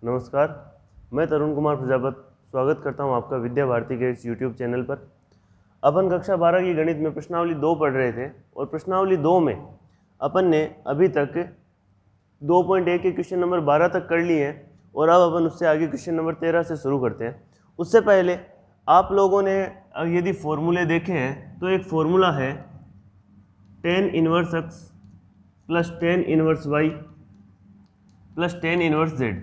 नमस्कार, मैं तरुण कुमार प्रजापत स्वागत करता हूं आपका विद्या भारती के इस यूट्यूब चैनल पर। अपन कक्षा 12 की गणित में प्रश्नावली 2 पढ़ रहे थे और प्रश्नावली 2 में अपन ने अभी तक 2.1 के क्वेश्चन नंबर 12 तक कर लिए हैं और अब अपन उससे आगे क्वेश्चन नंबर 13 से शुरू करते हैं। उससे पहले आप लोगों ने यदि फॉर्मूले देखे हैं तो एक फॉर्मूला है tan inverse x plus tan inverse y plus tan inverse z।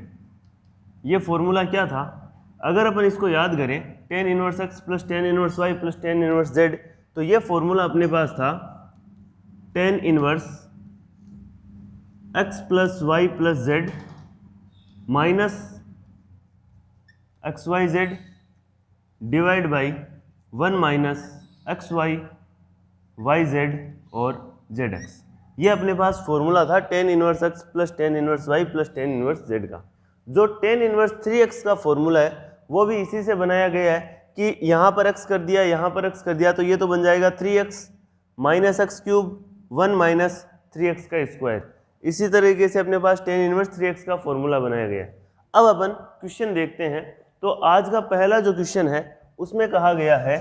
ये फॉर्मूला क्या था? अगर अपन इसको याद करें tan inverse x plus tan inverse y plus tan inverse z, तो ये फॉर्मूला अपने पास था tan inverse x plus y plus z minus x y z divide by 1 minus x y y z और जेड एक्स। ये अपने पास formula था tan inverse x plus tan inverse y plus tan inverse z का। जो tan inverse 3x का formula है वो भी इसी से बनाया गया है कि यहाँ पर x कर दिया, यहाँ पर x कर दिया, तो ये तो बन जाएगा 3x minus x cube 1 minus 3x का स्क्वायर। इसी तरीके से अपने पास tan इनवर्स 3x का फॉर्मूला बनाया गया है। अब अपन क्वेश्चन देखते हैं। तो आज का पहला जो क्वेश्चन है उसमें कहा गया है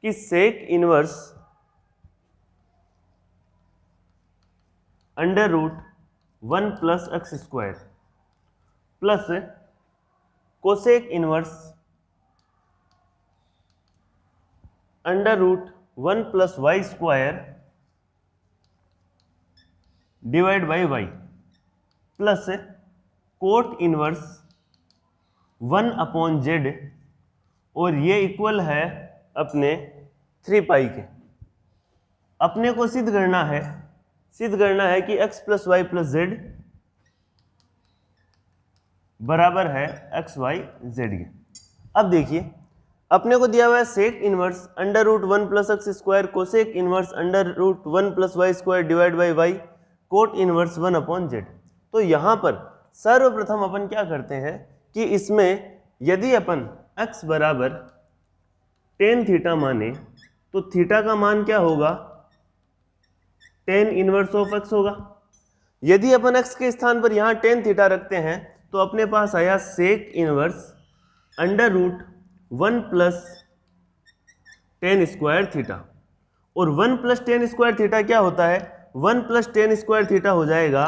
कि sec inverse under root 1 plus x square plus cosec inverse under root 1 plus y square divide by y plus cot inverse 1 upon z, और ये इक्वल है अपने 3 पाई के। अपने को सिद्ध करना है कि x plus y plus z बराबर है एक्स वाई जेड के। अब देखिए अपने को दिया हुआ है sec inverse under root 1 plus x square cosec inverse under root 1 plus y square divide by y cot inverse 1 upon z. तो यहाँ पर सर्वप्रथम अपन क्या करते हैं कि इसमें यदि अपन x बराबर tan थीटा माने तो थीटा का मान क्या होगा? tan इनवर्स ऑफ x होगा। यदि अपन x के स्थान पर यहाँ tan थीटा रखते हैं तो अपने पास आया sec inverse under root 1 plus tan square theta, और 1 प्लस tan स्क्वायर थीटा क्या होता है? 1 प्लस tan स्क्वायर थीटा हो जाएगा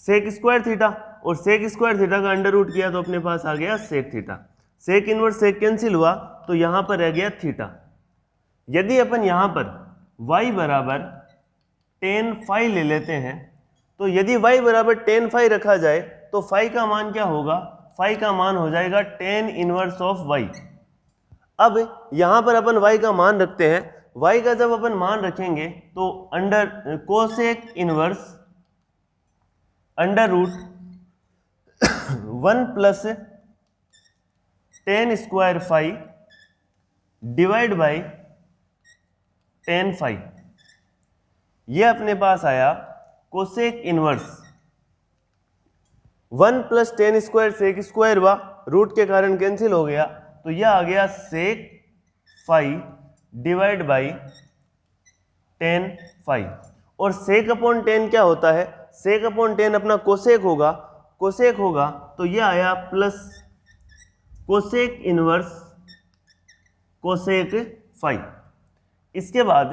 सेक स्क्वायर थीटा, और सेक स्क्वायर थीटा का अंडर रूट किया तो अपने पास आ गया sec theta. Sec inverse sec cancel हुआ तो यहाँ पर रह गया थीटा। यदि अपन यहाँ पर y बराबर tan फाई ले लेते हैं तो यदि y बराबर tan फाई रखा जाए तो फाई का मान क्या होगा? फाई का मान हो जाएगा tan इनवर्स ऑफ y। अब यहाँ पर अपन y का मान रखते हैं। y का जब अपन मान रखेंगे तो under cosec inverse under root 1 plus tan square phi divide by tan phi, ये अपने पास आया cosec inverse 1 plus tan square sec square हुआ, रूट के कारण कैंसिल हो गया, तो यह आ गया sec phi divide by tan phi. और सेक अपॉन tan क्या होता है? सेक अपॉन tan अपना कोसेक होगा, तो यह आया plus cosec inverse cosec phi. इसके बाद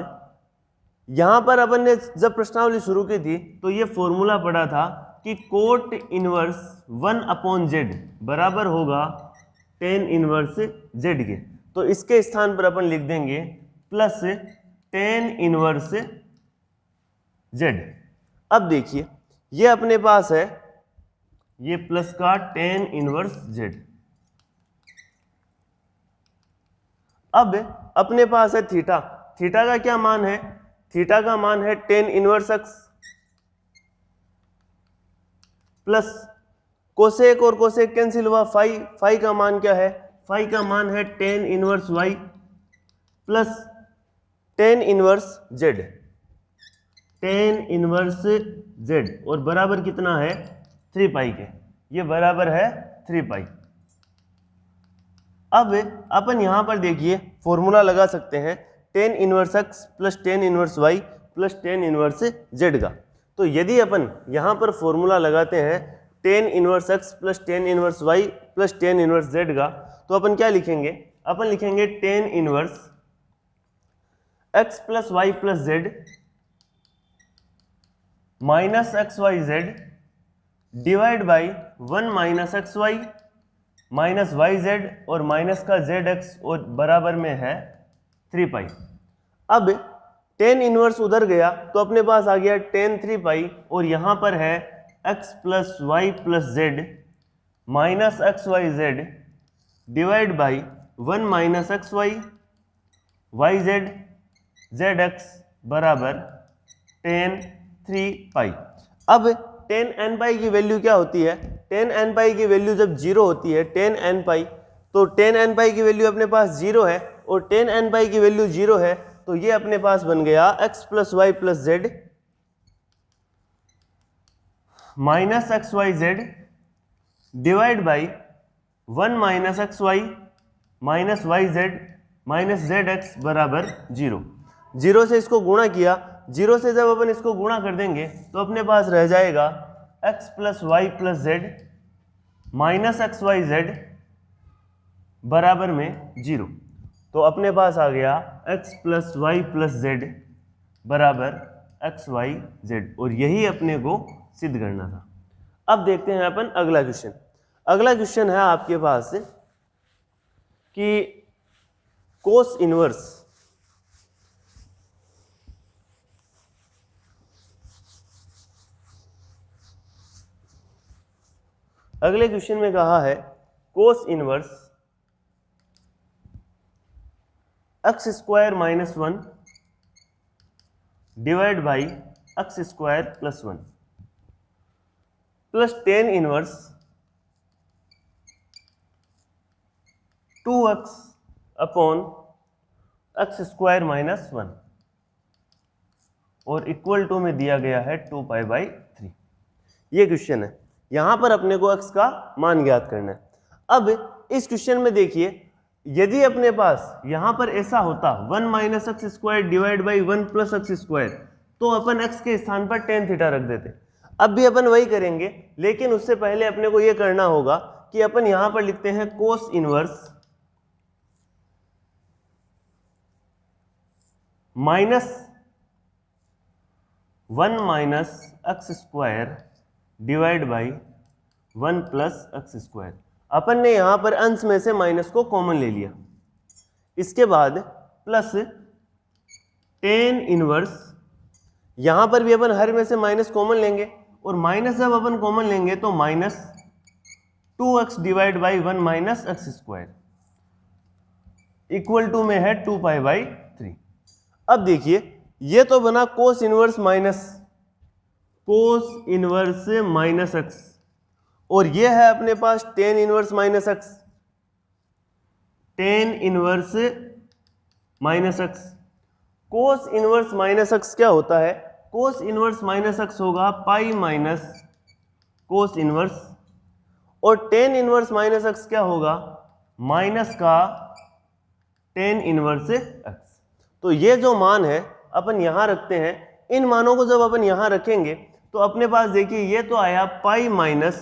यहां पर अपन ने जब प्रश्नावली शुरू की थी तो ये फॉर्मूला पढ़ा था कि कोट इनवर्स 1 अपॉन जेड बराबर होगा tan इनवर्स जेड के। तो इसके स्थान पर अपन लिख देंगे प्लस tan इनवर्स जेड। अब देखिए ये अपने पास है ये प्लस का tan इनवर्स जेड। अब अपने पास है थीटा। थीटा का क्या मान है? थीटा का मान है tan inverse x plus cosec और कोसेक कैंसिल हुआ, फाई का मान क्या है? फाई का मान है tan inverse y plus tan inverse z, tan inverse z, और बराबर कितना है? 3 पाई के। ये बराबर है 3 पाई। अब अपन यहाँ पर देखिए फॉर्मूला लगा सकते हैं tan inverse x plus tan inverse y plus tan inverse z का। तो यदि अपन यहाँ पर फॉर्मूला लगाते हैं tan inverse x plus tan inverse y plus tan inverse z का, तो अपन क्या लिखेंगे, अपन लिखेंगे tan inverse x plus y plus z minus x y z divide by one minus x y minus y z और minus का z x और बराबर में है 3 पाई। अब टेन इनवर्स उधर गया तो अपने पास आ गया टेन 3 पाई और यहाँ पर है x plus y plus z minus x y z divide by one minus x y z z x बराबर टेन 3 पाई। अब टेन एन पाई की वैल्यू क्या होती है, टेन एन पाई की वैल्यू जब जीरो होती है टेन एन पाई, तो टेन एन पाई की वैल्यू अपने पास जीरो है और टेन एन पाई की वैल्यू जीरो है, तो ये अपने पास बन गया x plus y plus z minus x y z divide by one minus x y minus y z minus z x बराबर जीरो। जीरो से इसको गुणा किया, जीरो से जब अपन इसको गुणा कर देंगे तो अपने पास रह जाएगा x plus y plus z minus x y z बराबर में जीरो। तो अपने पास आ गया x plus y plus z बराबर एक्स वाई जेड, और यही अपने को सिद्ध करना था। अब देखते हैं अपन अगला क्वेश्चन। अगला क्वेश्चन है आपके पास कि कोस इनवर्स अगले क्वेश्चन में कहा है cos inverse x square minus one divide by x square plus one plus tan inverse two x upon x square minus one और इक्वल टू में दिया गया है 2 पाई बाई 3। ये क्वेश्चन है, यहां पर अपने को x का मान ज्ञात करना है। अब इस क्वेश्चन में देखिए, यदि अपने पास यहां पर ऐसा होता one minus x square divide by one plus x square, तो अपन x के स्थान पर टेन थीटा रख देते। अब भी अपन वही करेंगे, लेकिन उससे पहले अपने को यह करना होगा कि अपन यहां पर लिखते हैं cos inverse minus one minus x square divide by one plus x square. अपन ने यहां पर अंश में से माइनस को कॉमन ले लिया, इसके बाद प्लस टेन इनवर्स, यहां पर भी अपन हर में से माइनस कॉमन लेंगे और माइनस जब अपन कॉमन लेंगे तो minus 2x divide by one minus x square equal to में है 2 पाई बाई 3। अब देखिए, ये तो बना कोस इनवर्स माइनस एक्स और ये है अपने पास tan inverse minus x, tan inverse minus x. Cos inverse minus x क्या होता है, कोस इनवर्स माइनस एक्स होगा पाई माइनस कोस इनवर्स, और टेन इनवर्स माइनस एक्स क्या होगा, माइनस का टेन इनवर्स एक्स। तो ये जो मान है अपन यहां रखते हैं, इन मानों को जब अपन यहां रखेंगे तो अपने पास देखिए ये तो आया पाई minus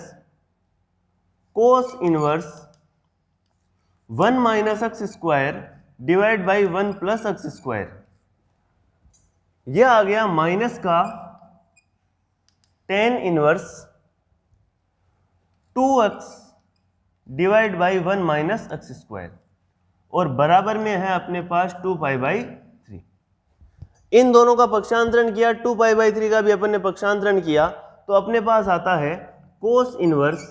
cos inverse one minus x square divide by one plus x square, यह आ गया माइनस का tan inverse 2x divide by one minus x square और बराबर में है अपने पास 2 पाई बाई 3। इन दोनों का पक्षांतरण किया, 2 पाई बाई 3 का भी अपन ने पक्षांतरण किया, तो अपने पास आता है cos inverse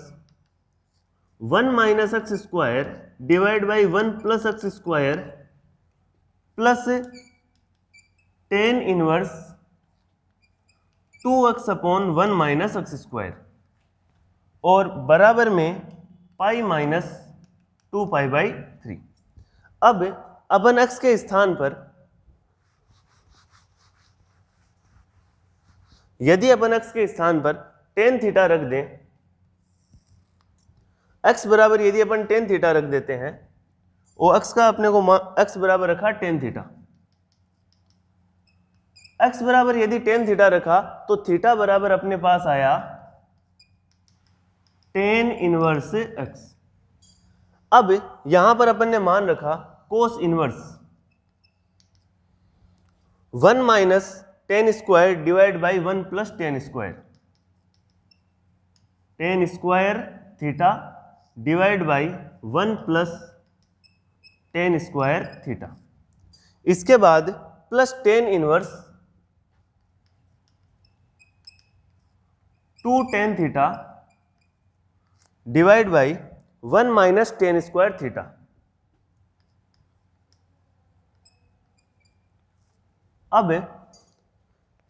one minus x square divide by one plus x square plus tan inverse 2x upon one minus x square और बराबर में पाई माइनस 2 पाई बाई 3। अब अपन x के स्थान पर यदि अपन x के स्थान पर टेन थीटा रख दें, x बराबर यदि अपन टेन थीटा रख देते हैं, वो x का अपने को x बराबर रखा टेन थीटा, x बराबर यदि टेन थीटा रखा तो थीटा बराबर अपने पास आया टेन इनवर्स x। अब यहां पर अपन ने मान रखा cos inverse 1 minus ten square divide by 1 plus ten square, ten square theta divide by 1 plus ten square theta. इसके बाद plus tan inverse 2 tan theta divide by 1 minus ten square theta. अब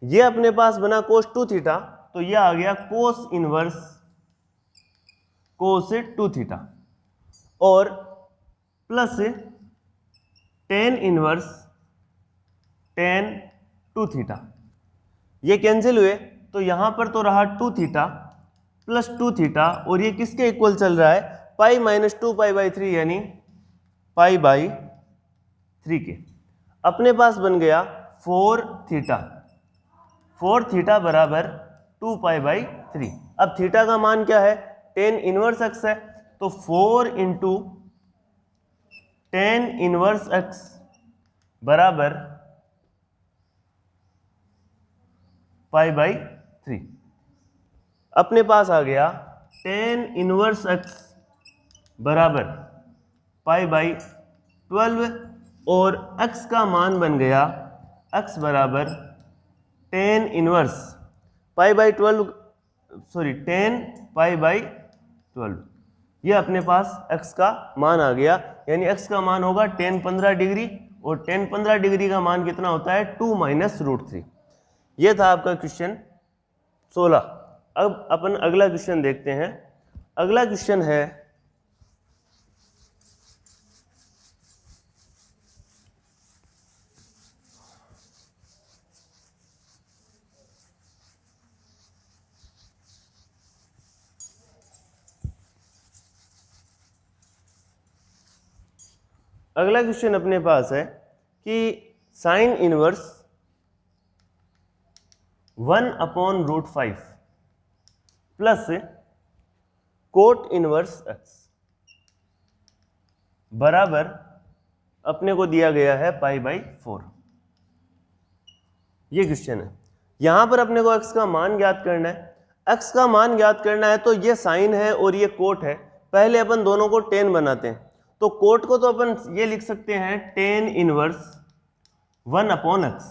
ये अपने पास बना कोस 2 थीटा, तो ये आ गया cos inverse कोस 2 theta और plus tan inverse tan 2 theta. ये कैंसिल हुए तो यहां पर तो रहा 2 थीटा प्लस 2 थीटा और ये किसके इक्वल चल रहा है, पाई माइनस 2 पाई बाई 3 यानी पाई बाई 3 के। अपने पास बन गया 4 थीटा, 4 थीटा बराबर 2 पाई बाई 3। अब थीटा का मान क्या है, टेन इनवर्स एक्स है, तो 4 इंटू टेन इनवर्स एक्स बराबर पाई बाई 3। अपने पास आ गया टेन इनवर्स एक्स बराबर पाई बाई 12 और x का मान बन गया x बराबर tan inverse pi by 12 sorry 10 pi by 12। ये अपने पास x का मान आ गया, यानी x का मान होगा 10 15 डिग्री और 10 15 डिग्री का मान कितना होता है 2 माइनस रूट 3। ये था आपका क्वेश्चन 16। अब अपन अगला क्वेश्चन देखते हैं। अगला क्वेश्चन है अगला क्वेश्चन अपने पास है कि sine inverse 1/√5 plus cot inverse x बराबर अपने को दिया गया है पाई बाई 4। ये क्वेश्चन है। यहां पर अपने को x का मान ज्ञात करना है। x का मान ज्ञात करना है तो ये साइन है और ये कोट है। पहले अपन दोनों को टेन बनाते हैं, तो कोट को तो अपन ये लिख सकते हैं टेन इनवर्स 1/x।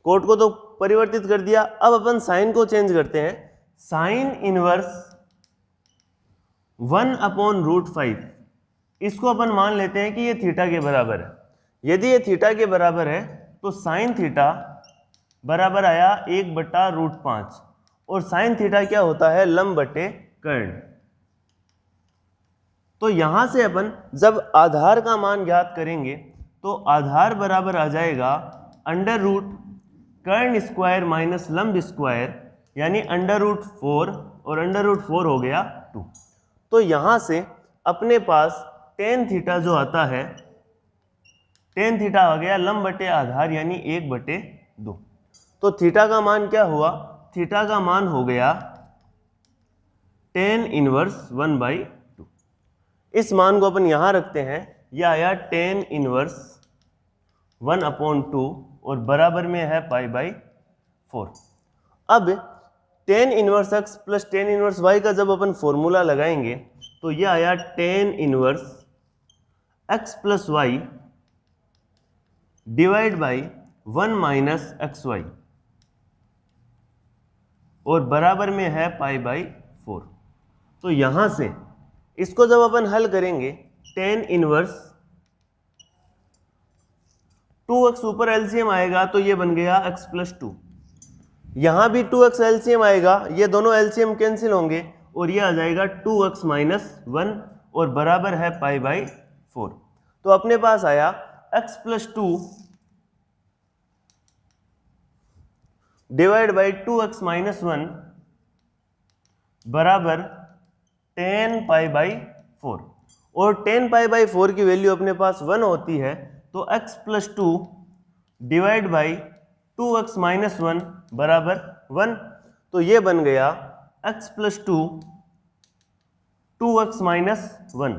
कोट को तो परिवर्तित कर दिया। अब अपन साइन को चेंज करते हैं, साइन इनवर्स 1/√5। इसको अपन मान लेते हैं कि ये थीटा के बराबर है। यदि ये थीटा के बराबर है तो साइन थीटा बराबर आया 1/√5 और साइन थीटा क्या होता है, लंब बटे कर्ण। तो यहां से अपन जब आधार का मान ज्ञात करेंगे तो आधार बराबर आ जाएगा अंडर रूट कर्ण स्क्वायर माइनस लंब स्क्वायर, यानी अंडर रूट 4 और अंडर रूट 4 हो गया 2। तो यहां से अपने पास टेन थीटा जो आता है, टेन थीटा आ गया लंब बटे आधार यानी 1/2। तो थीटा का मान क्या हुआ, थीटा का मान हो गया टेन इनवर्स 1/2। इस मान को अपन यहां रखते हैं, यह आया टेन इनवर्स 1/2 और बराबर में है पाई बाई 4। अब tan inverse x plus tan inverse y का जब अपन फॉर्मूला लगाएंगे तो यह आया tan inverse x plus y divide by 1 minus x y और बराबर में है पाई बाई 4। तो यहां से इसको जब अपन हल करेंगे, टेन इनवर्स 2x ऊपर एलसीएम आएगा तो ये बन गया x प्लस 2। यहां भी 2x एलसीएम आएगा, ये दोनों एलसीएम कैंसिल होंगे और ये आ जाएगा 2x माइनस 1 और बराबर है पाई बाई 4। तो अपने पास आया x plus 2 divide by 2x minus 1 बराबर 10 पाई बाई 4 और 10 पाई बाई 4 की वैल्यू अपने पास 1 होती है, तो x plus 2 divide by 2x minus 1 बराबर 1। तो ये बन गया x plus 2 2x minus 1।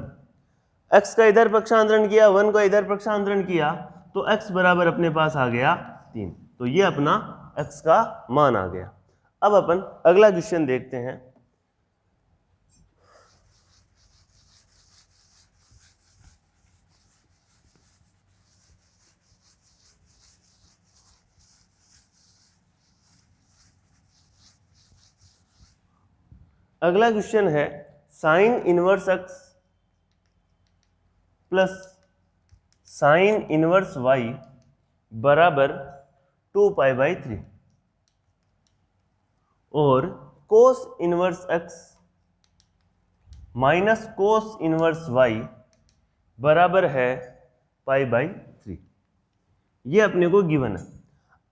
x का इधर पक्षांतरण किया, 1 का इधर पक्षांतरण किया, तो x बराबर अपने पास आ गया 3। तो ये अपना x का मान आ गया। अब अपन अगला क्वेश्चन देखते हैं। अगला क्वेश्चन है sine inverse x plus sign inverse y बराबर 2π/3 और कोस inverse x minus cos inverse y बराबर है π/3। ये अपने को गिवन है।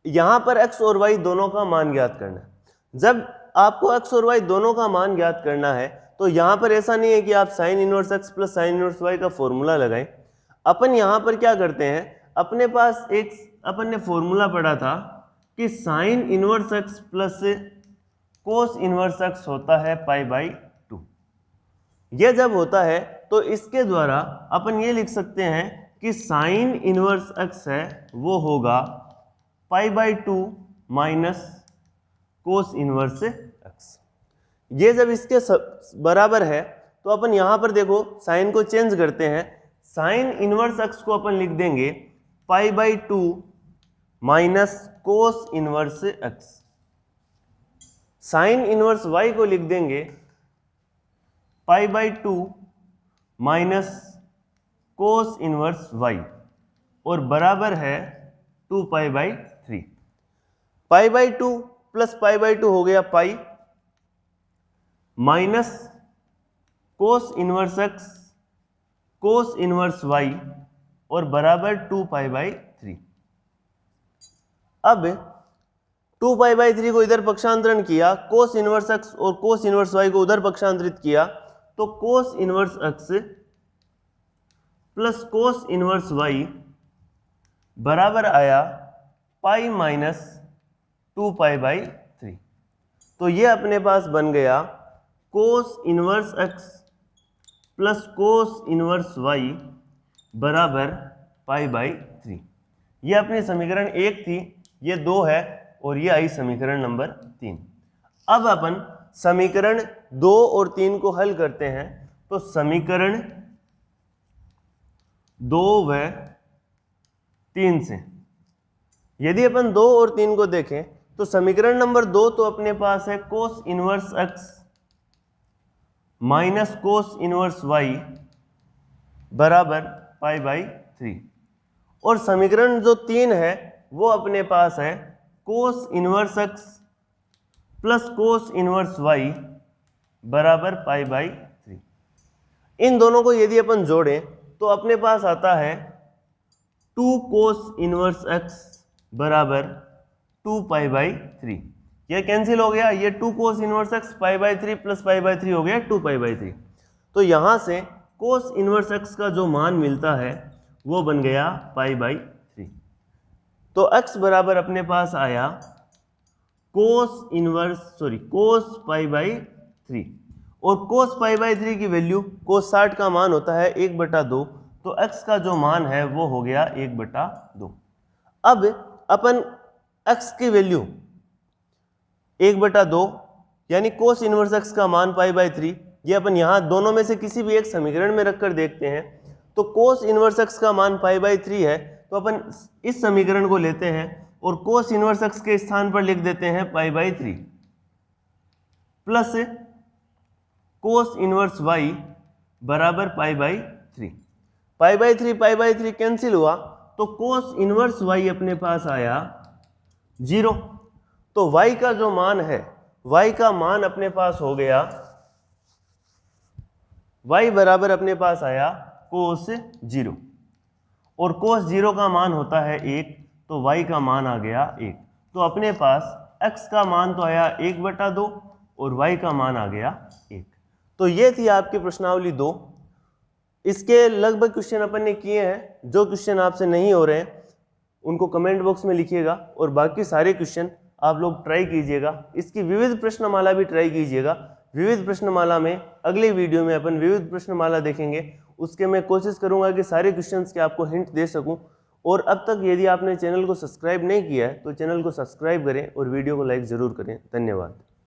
यहां पर x और y दोनों का मान ज्ञात करना है। जब आपको x और y दोनों का मान ज्ञात करना है तो यहां पर ऐसा नहीं है कि आप sine inverse x plus sign inverse y का फॉर्मूला लगाएं। अपन यहां पर क्या करते हैं, अपने पास एक अपन ने फॉर्मूला पढ़ा था कि sine inverse x plus cos inverse x होता है π/2। यह जब होता है तो इसके द्वारा अपन ये लिख सकते हैं कि साइन इनवर्स x है वो होगा π/2 माइनस कोस इनवर्स x। ये जब इसके बराबर है तो अपन यहां पर देखो साइन को चेंज करते हैं। साइन इनवर्स x को अपन लिख देंगे π/2 minus cos inverse x। Sine inverse y को लिख देंगे π/2 माइनस कोस इनवर्स y और बराबर है 2π/3। π/2 प्लस π/2 हो गया पाई minus cos inverse x cos inverse y और बराबर 2π/3। अब 2π/3 को इधर पक्षांतरण किया, कोस इनवर्स x और कोस इनवर्स y को उधर पक्षांतरित किया, तो कोस inverse x plus cos inverse y बराबर आया पाई माइनस 2π/3। तो ये अपने पास बन गया कोस inverse x plus cos inverse y बराबर π/3। ये अपनी समीकरण 1 थी, ये 2 है और ये आई समीकरण नंबर 3। अब अपन समीकरण 2 और 3 को हल करते हैं। तो समीकरण 2 व 3 से यदि अपन 2 और 3 को देखें तो समीकरण नंबर 2 तो अपने पास है cos inverse x minus cos inverse y बराबर π/3 और समीकरण जो 3 है वो अपने पास है cos inverse x plus cos inverse y बराबर π/3। इन दोनों को यदि अपन जोड़ें तो अपने पास आता है 2 कोस इनवर्स x बराबर 2π/3। यह कैंसिल हो गया, ये 2 कोस इनवर्स x π/3 प्लस π/3 हो गया 2π/3। तो यहाँ से कोस इनवर्स x का जो मान मिलता है वो बन गया π/3। तो x बराबर अपने पास आया कोस π/3 और कोस π/3 की वैल्यू कोस 60 का मान होता है 1/2। तो x का जो मान है वो हो गया 1/2। अब अपन x की वैल्यू 1/2 यानी कोस इनवर्स x का मान π/3 ये अपन यहाँ दोनों में से किसी भी एक समीकरण में रखकर देखते हैं। तो कोस इनवर्स x का मान π/3 है तो अपन इस समीकरण को लेते हैं और कोस इनवर्स x के स्थान पर लिख देते हैं π/3 प्लस कोस इनवर्स y बराबर π/3। π/3 कैंसिल हुआ तो कोस इनवर्स y अपने पास आया 0। तो y का जो मान है y का मान अपने पास हो गया y बराबर अपने पास आया कोस 0 और कोस 0 का मान होता है 1 तो y का मान आ गया 1। तो अपने पास x का मान तो आया 1/2 और y का मान आ गया 1। तो ये थी आपकी प्रश्नावली 2। इसके लगभग क्वेश्चन अपन ने किए हैं। जो क्वेश्चन आपसे नहीं हो रहे हैं उनको कमेंट बॉक्स में लिखिएगा और बाकी सारे क्वेश्चन आप लोग ट्राई कीजिएगा। इसकी विविध प्रश्नमाला भी ट्राई कीजिएगा। विविध प्रश्नमाला में अगले वीडियो में अपन विविध प्रश्नमाला देखेंगे, उसके मैं कोशिश करूंगा कि सारे क्वेश्चंस के आपको हिंट दे सकूं। और अब तक यदि आपने चैनल को सब्सक्राइब नहीं किया है तो चैनल को सब्सक्राइब करें और वीडियो को लाइक ज़रूर करें। धन्यवाद।